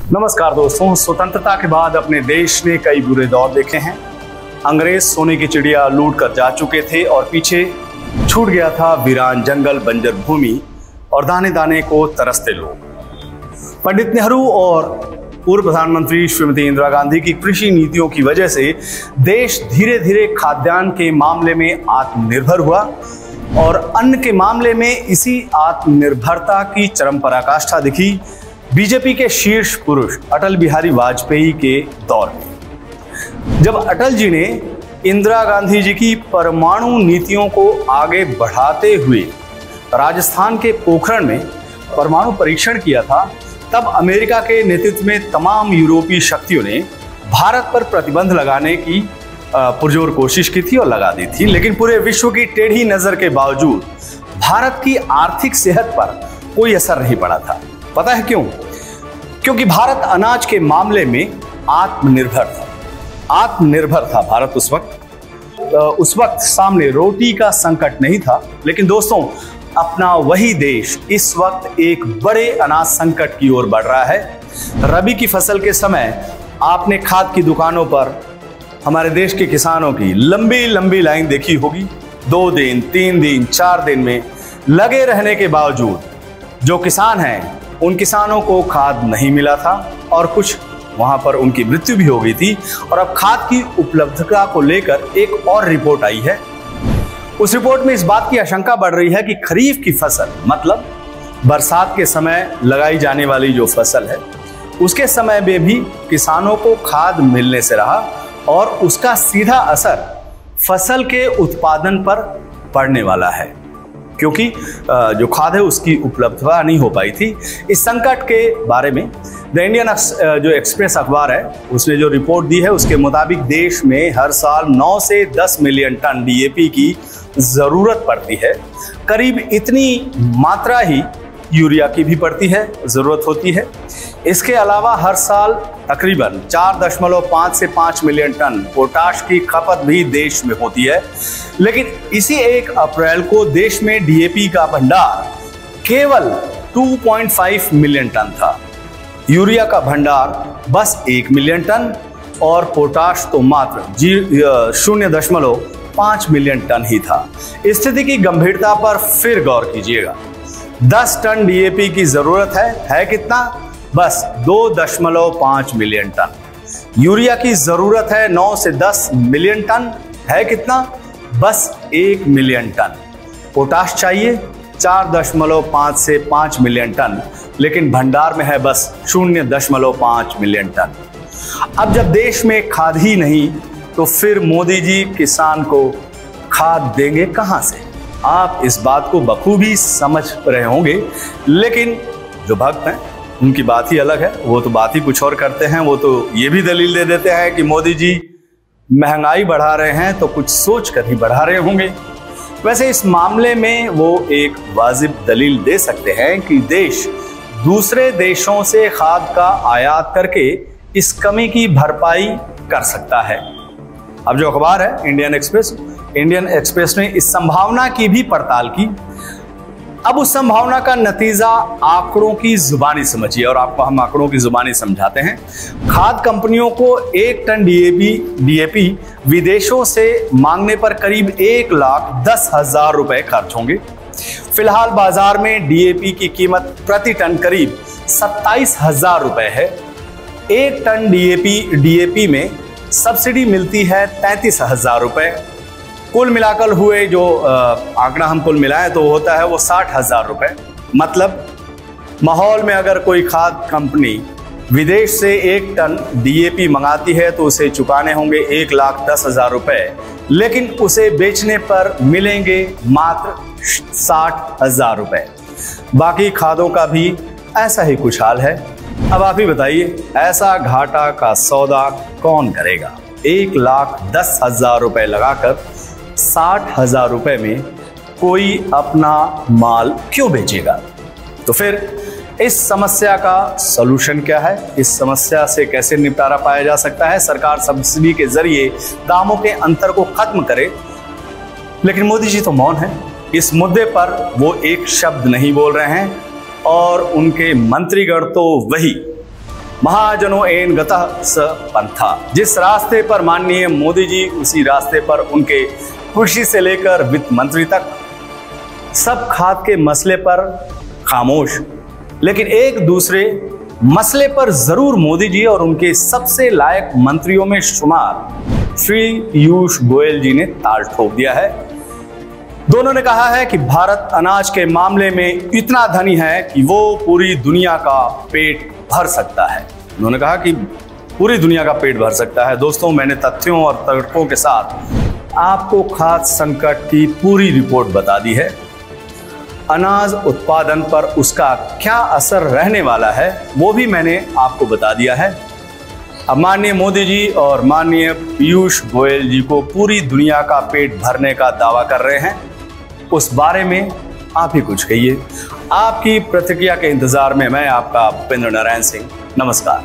नमस्कार दोस्तों, स्वतंत्रता के बाद अपने देश ने कई बुरे दौर देखे हैं। अंग्रेज सोने की चिड़िया लूट कर जा चुके थे और पीछे छूट गया था वीरान जंगल, बंजर भूमि और दाने दाने को तरसते लोग। पंडित नेहरू और पूर्व प्रधानमंत्री श्रीमती इंदिरा गांधी की कृषि नीतियों की वजह से देश धीरे धीरे खाद्यान्न के मामले में आत्मनिर्भर हुआ और अन्न के मामले में इसी आत्मनिर्भरता की चरम पराकाष्ठा दिखी बीजेपी के शीर्ष पुरुष अटल बिहारी वाजपेयी के दौर में। जब अटल जी ने इंदिरा गांधी जी की परमाणु नीतियों को आगे बढ़ाते हुए राजस्थान के पोखरण में परमाणु परीक्षण किया था, तब अमेरिका के नेतृत्व में तमाम यूरोपीय शक्तियों ने भारत पर प्रतिबंध लगाने की पुरजोर कोशिश की थी और लगा दी थी। लेकिन पूरे विश्व की टेढ़ी नजर के बावजूद भारत की आर्थिक सेहत पर कोई असर नहीं पड़ा था। पता है क्यों? क्योंकि भारत अनाज के मामले में आत्मनिर्भर था भारत उस वक्त सामने रोटी का संकट नहीं था। लेकिन दोस्तों, अपना वही देश इस वक्त एक बड़े अनाज संकट की ओर बढ़ रहा है। रबी की फसल के समय आपने खाद की दुकानों पर हमारे देश के किसानों की लंबी लंबी लाइन देखी होगी। 2 दिन, 3 दिन, 4 दिन में लगे रहने के बावजूद जो किसान हैं, उन किसानों को खाद नहीं मिला था और कुछ वहां पर उनकी मृत्यु भी हो गई थी। और अब खाद की उपलब्धता को लेकर एक और रिपोर्ट आई है। उस रिपोर्ट में इस बात की आशंका बढ़ रही है कि खरीफ की फसल, मतलब बरसात के समय लगाई जाने वाली जो फसल है, उसके समय में भी किसानों को खाद मिलने से रहा और उसका सीधा असर फसल के उत्पादन पर पड़ने वाला है, क्योंकि जो खाद है उसकी उपलब्धता नहीं हो पाई थी। इस संकट के बारे में द इंडियन जो एक्सप्रेस अखबार है, उसने जो रिपोर्ट दी है उसके मुताबिक देश में हर साल 9 से 10 मिलियन टन डीएपी की जरूरत पड़ती है। करीब इतनी मात्रा ही यूरिया की भी पड़ती है, जरूरत होती है। इसके अलावा हर साल तकरीबन 4.5 से 5 मिलियन टन पोटाश की खपत भी देश में होती है। लेकिन इसी 1 अप्रैल को देश में डीएपी का भंडार केवल 2.5 मिलियन टन था। यूरिया का भंडार बस 1 मिलियन टन और पोटाश तो मात्र 0.5 मिलियन टन ही था। स्थिति की गंभीरता पर फिर गौर कीजिएगा। 10 टन डीएपी की जरूरत है कितना? बस 2.5 मिलियन टन। यूरिया की जरूरत है 9 से 10 मिलियन टन, है कितना? बस 1 मिलियन टन। पोटाश चाहिए 4.5 से 5 मिलियन टन, लेकिन भंडार में है बस 0.5 मिलियन टन। अब जब देश में खाद ही नहीं, तो फिर मोदी जी किसान को खाद देंगे कहां से? आप इस बात को बखूबी समझ रहे होंगे, लेकिन जो भक्त हैं उनकी बात ही अलग है। वो तो बात ही कुछ और करते हैं। वो तो ये भी दलील दे देते हैं कि मोदी जी महंगाई बढ़ा रहे हैं तो कुछ सोच कर ही बढ़ा रहे होंगे। वैसे इस मामले में वो एक वाजिब दलील दे सकते हैं कि देश दूसरे देशों से खाद का आयात करके इस कमी की भरपाई कर सकता है। अब जो अखबार है इंडियन एक्सप्रेस ने इस संभावना की भी पड़ताल की। अब उस संभावना का नतीजा आंकड़ों की जुबानी समझिए और आपको हम आंकड़ों की जुबानी समझाते हैं। खाद कंपनियों को 1 टन डीएपी विदेशों से मांगने पर करीब 1,10,000 रुपए खर्च होंगे। फिलहाल बाजार में डीएपी की कीमत प्रति टन करीब 27,000 रुपए है। 1 टन डीएपी में सब्सिडी मिलती है 33,000 रुपए। कुल मिलाकर हुए जो आंकड़ा हम कुल मिलाएं तो होता है वो 60,000 रुपए। मतलब माहौल में अगर कोई खाद कंपनी विदेश से 1 टन डीएपी मंगाती है तो उसे चुकाने होंगे 1,10,000 रुपए, लेकिन उसे बेचने पर मिलेंगे मात्र 60,000 रुपए। बाकी खादों का भी ऐसा ही कुछ हाल है। अब आप ही बताइए, ऐसा घाटा का सौदा कौन करेगा? 1,10,000 रुपए लगाकर 60,000 रुपए में कोई अपना माल क्यों बेचेगा? तो फिर इस समस्या का सॉल्यूशन क्या है? इस समस्या से कैसे निपटारा पाया जा सकता है? सरकार सब्सिडी के जरिए दामों के अंतर को खत्म करे, लेकिन मोदी जी तो मौन है। इस मुद्दे पर वो एक शब्द नहीं बोल रहे हैं और उनके मंत्रीगण तो वही महाजनों एन गतः स पंथा। जिस रास्ते पर माननीय मोदी जी, उसी रास्ते पर उनके कृषि से लेकर वित्त मंत्री तक सब खाद के मसले पर खामोश, लेकिन एक दूसरे मसले पर जरूर मोदी जी और उनके सबसे लायक मंत्रियों में शुमार श्री पीयूष गोयल जी ने ताल ठोक दिया है। दोनों ने कहा है कि भारत अनाज के मामले में इतना धनी है कि वो पूरी दुनिया का पेट भर सकता है। उन्होंने कहा कि पूरी दुनिया का पेट भर सकता है। दोस्तों, मैंने तथ्यों और तर्कों के साथ आपको खाद्य संकट की पूरी रिपोर्ट बता दी है। अनाज उत्पादन पर उसका क्या असर रहने वाला है वो भी मैंने आपको बता दिया है। अब माननीय मोदी जी और माननीय पीयूष गोयल जी को पूरी दुनिया का पेट भरने का दावा कर रहे हैं, उस बारे में आप ही कुछ कहिए। आपकी प्रतिक्रिया के इंतजार में मैं आपका भूपेंद्र नारायण सिंह। नमस्कार।